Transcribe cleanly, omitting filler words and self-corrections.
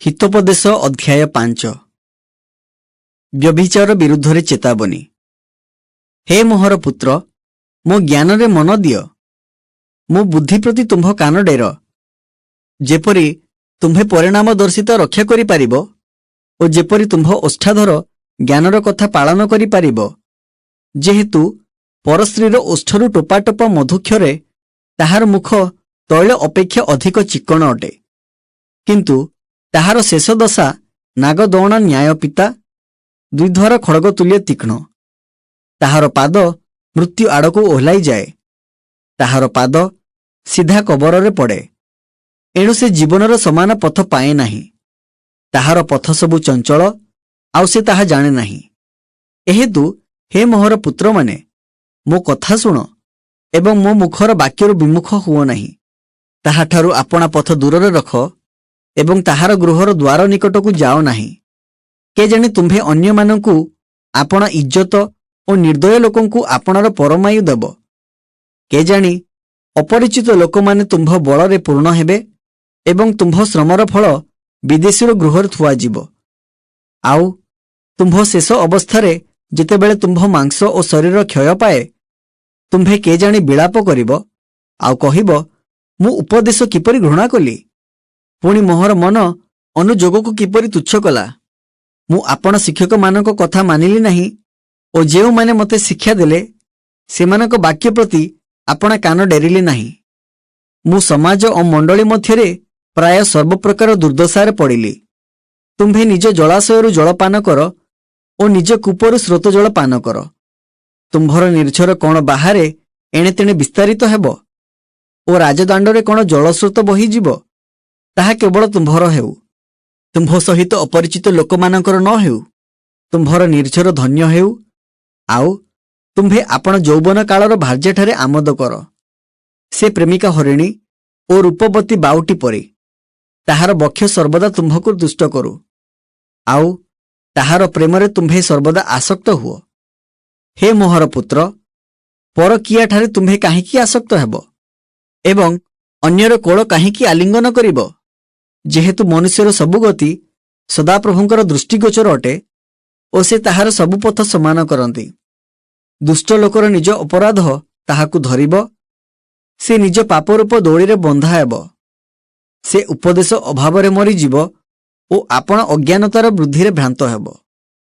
हितोपदेश अध्याय 5 व्यभिचार विरुद्ध चेतावनी। हे मोहर पुत्र, मो ज्ञान रे मन दिय, मो बुद्धि प्रति तुम्भ कान डेर, जेपरी तुम्भे परिणामदर्शित रक्षा करि पारिबो ओ जेपरी तुम्भ ओष्ठाधर ज्ञानर कथा पालन करि पारिबो। जेहेतु परस्त्रीर ओष्ठरु टोपा टोपा मधुक्षरे ताहार मुख तैल अपेक्षा अधिक चिक्कण अटे, किंतु ताहार शेष दशा नागदौण न्याय पिता द्विध्वर खड़ग तुल्य तीक्ष्ण। ताहार पाद मृत्यु आड़कू ओह्लाई जाए, ताहार पाद सीधा कबरे पड़े, एणु से जीवनर समान पथ पाए नाही। ताहार पथ सबु चंचल, आउ से ताहा जाने नाही। एहेतु हे मोहर पुत्र माने, मो कथा शुण एवं मो मुखर वाक्यरु विमुख हुओ नाही। ताहाठारु आपणा पथ दूर रख एवं ताहार गृहर द्वार निकटकू जाओ नाही। के जाने तुम्भे अन्य मानकू आपण इज्जत और निर्दय लोकंकू आपणार परमायु देव। के जानी अपरिचित लोक माने तुम्भ बलरे पूर्ण हेबे एवं तुम्भ श्रमर फल विदेशीर गृहर थुआ जीव। आउ तुम्भ शेष अवस्थारे जेतेबेले तुम्भ मांस और शरीर क्षय पाए, तुम्भे के जानी विलाप करिब आउ कहिब, मु उपदेश किपरि घृणा कली, पुणी मोहर मन अनुजोग को किपरि तुच्छ कला। मु आपण शिक्षक मानक कथा मानिली नहीं और जेउ माने मते शिक्षा देले सेमानक वाक्य प्रति आपण कान डेरिले नहीं। मु समाज और मंडली मध्यरे प्राय सर्वप्रकार दुर्दशार पड़िली। तुम्भे निज जलाशयरु जलपान कर और निज कूपरु स्रोत जल पान कर। तुम्भर निर्झर कौन बाहारे एणे तेणे विस्तारित हेब और राजदाण्डरे कौन जलस्रोत बहीजिब, ताहा केवल तुम्भर हेउ, तुम्भ सहित अपरिचित लोक मानकर न हेउ। तुम्भर निर्झर धन्य हेउ, आउ तुम्भे आपण यौवन कालर भार्याठारे आमोद कर। से प्रेमिका हरिणी और रूपवती बाउटी परी, ताहार बक्ष सर्वदा तुम्भको दुष्ट करू, आउ ताहार प्रेमरे तुम्भे सर्वदा आसक्त हुओ। हे मोहर पुत्र, परकियाठारे तुम्भे काहींकी आसक्त हेब एवं अन्यर कोल काहींकी आलिंगन करिब। जेहेतु मनुष्यर सबु गति सदाप्रभुंकर दृष्टिगोचर अटे और से ताहार सबु पथ समान करती। दुष्ट लोकर निज अपराध ताहाकु धरिब, से निज पाप रूप दौड़ीरे बंधा हेब। से उपदेश अभावरे मरीजिब और आपण अज्ञानतार वृद्धिरे भ्रांत हेब।